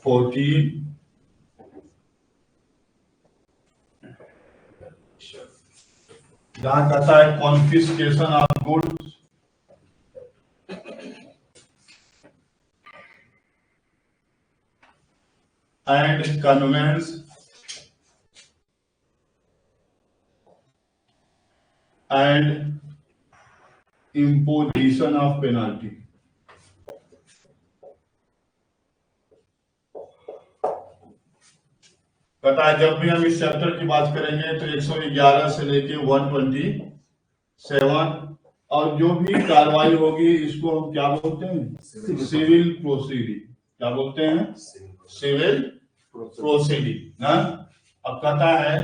14 जहां कहता है confiscation of goods and conveyance and imposition of penalty। पता है जब भी हम इस चैप्टर की बात करेंगे तो 111 से लेके 127 और जो भी कार्रवाई होगी इसको हम क्या बोलते हैं? Civil proceeding. क्या बोलते हैं? सिविल प्रोसीडिंग ना। अब कहता है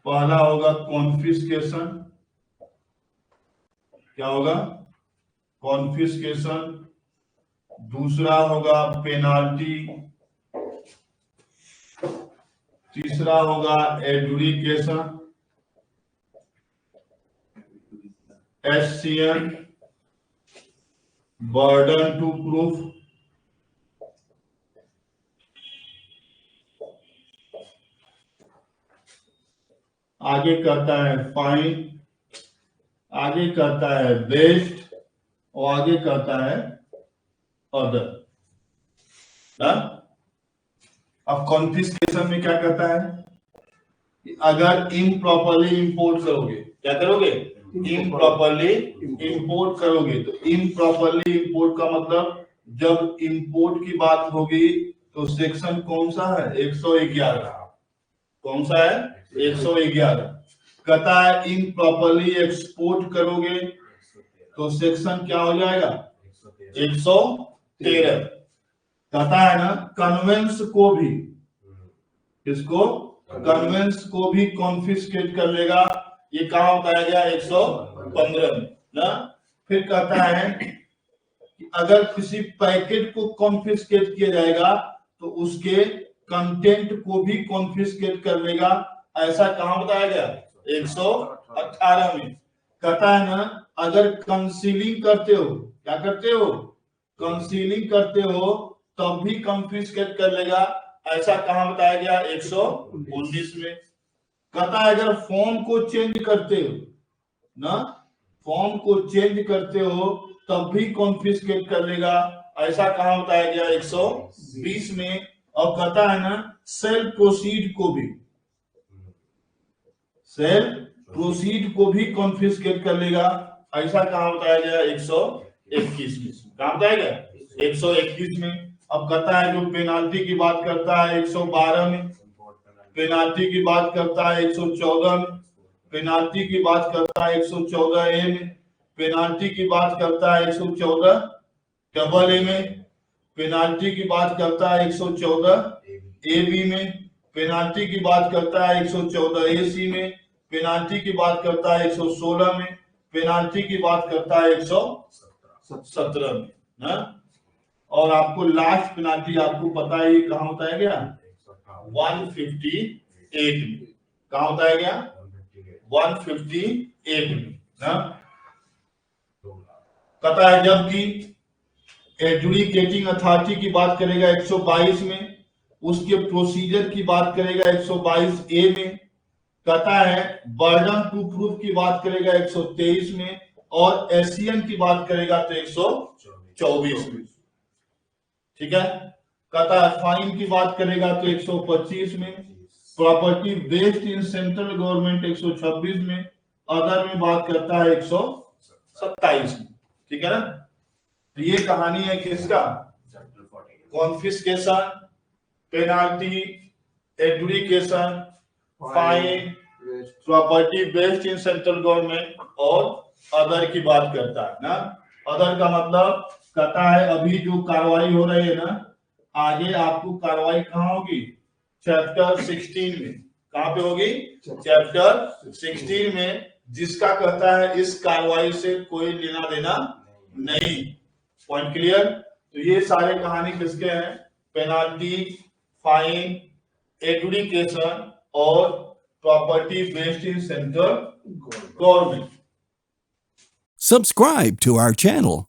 पहला होगा कॉन्फिस्केशन। क्या होगा? कॉन्फिस्केशन। दूसरा होगा पेनाल्टी। तीसरा होगा adjudication, SCN, burden to proof, आगे कहता है फाइन, आगे कहता है बेस्ट और आगे कहता है अदर। अब कॉन्फिस्केशन में क्या कहता है? अगर इम्प्रॉपरली इंपोर्ट करोगे, क्या करोगे? इम्प्रॉपरली इंपोर्ट करोगे। तो इम्प्रॉपरली इंपोर्ट का मतलब जब इंपोर्ट की बात होगी तो सेक्शन कौन सा है? 111। कौन सा है? 111। कहता है इम्प्रॉपरली एक्सपोर्ट करोगे तो सेक्शन क्या हो जाएगा? 113। कहता है ना कन्वेंस को भी, इसको कन्वेंस को भी कॉन्फिस्केट कर लेगा। ये कहां बताया गया? 115 में ना। फिर कहता है कि अगर किसी पैकेट को कॉन्फिस्केट किया जाएगा तो उसके कंटेंट को भी कॉन्फिस्केट कर लेगा। ऐसा कहां बताया गया? 118 में। कहता है ना अगर कंसीलिंग करते हो, क्या करते हो? कंसीलिंग करते हो तब भी कॉन्फिस्केट कर लेगा। ऐसा कहां बताया गया? 119 में। कहता है अगर फॉर्म को चेंज करते हो ना, फॉर्म को चेंज करते हो तब भी कॉन्फिस्केट कर लेगा। ऐसा कहां बताया गया? 120 में। और कहता है ना सेल प्रोसीड को भी, सेल प्रोसीड को भी कॉन्फिस्केट कर लेगा। ऐसा कहां बताया गया? 121 में। कहां बताया गया? 121 में। अब कहता है जो पेनाल्टी की बात करता है 112 में, पेनाल्टी की बात करता है 114 में, पेनाल्टी की बात करता है 114 ए में, पेनाल्टी की बात करता है 114 डबल ए में, पेनाल्टी की बात करता है 114 ए बी में, पेनाल्टी की बात करता है 114 ए सी में, पेनाल्टी की बात करता है 116 में, पेनाल्टी की बात करता है 117 में ना। और आपको लास्ट पेनाल्टी आपको पता है कहां बताया गया? 158 में। कहां बताया गया? 158 में ना। कहता है जबकि एडजुडिकेटिंग अथॉरिटी की बात करेगा 122 में, उसके प्रोसीजर की बात करेगा 122 ए में। कहता है बर्डन टू प्रूफ की बात करेगा 123 में और एससीएन की बात करेगा तो 124 में। ठीक है। कहता है फाइन की बात करेगा तो 125 में, property based in central government 126 में, अदर में बात करता है 127 में। ठीक है ना। तो ये कहानी है किसका? Confiscation, penalty, adjudication, fine, property based in central government और अदर की बात करता है ना। अदर का मतलब कहता है अभी जो कार्रवाई हो रही है ना, आगे आपको कार्रवाई कहां होगी? चैप्टर 16 में। कहां पे होगी? चैप्टर 16 में, जिसका कहता है इस कार्रवाई से कोई लेना देना नहीं। Point clear? तो ये सारे कहानी किसके हैं? पेनाल्टी, फाइन, एडजुडिकेशन और property based in central government. Subscribe to our channel.